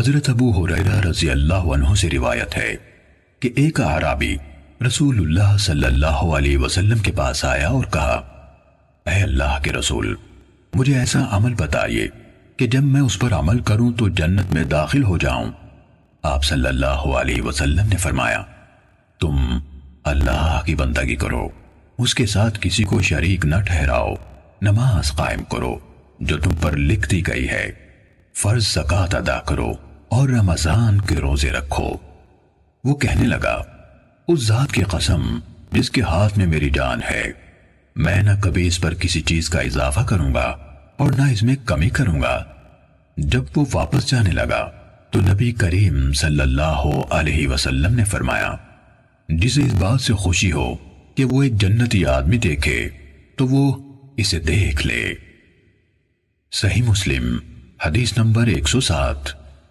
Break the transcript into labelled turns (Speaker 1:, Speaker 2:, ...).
Speaker 1: حضرت ابو ہریرہ رضی اللہ عنہ سے روایت ہے کہ ایک اعرابی رسول اللہ صلی اللہ علیہ وسلم کے پاس آیا اور کہا، اے اللہ کے رسول، مجھے ایسا عمل بتائیے کہ جب میں اس پر عمل کروں تو جنت میں داخل ہو جاؤں۔ آپ صلی اللہ علیہ وسلم نے فرمایا، تم اللہ کی بندگی کرو، اس کے ساتھ کسی کو شریک نہ ٹھہراؤ، نماز قائم کرو جو تم پر لکھ دی گئی ہے، فرض زکوٰۃ ادا کرو اور رمضان کے روزے رکھو۔ وہ کہنے لگا، اس ذات کی قسم جس کے ہاتھ میں میری جان ہے، میں نہ کبھی اس پر کسی چیز کا اضافہ کروں گا اور نہ اس میں کمی کروں گا۔ جب وہ واپس جانے لگا تو نبی کریم صلی اللہ علیہ وسلم نے فرمایا، جسے اس بات سے خوشی ہو کہ وہ ایک جنتی آدمی دیکھے تو وہ اسے دیکھ لے۔ صحیح مسلم حدیث نمبر 107۔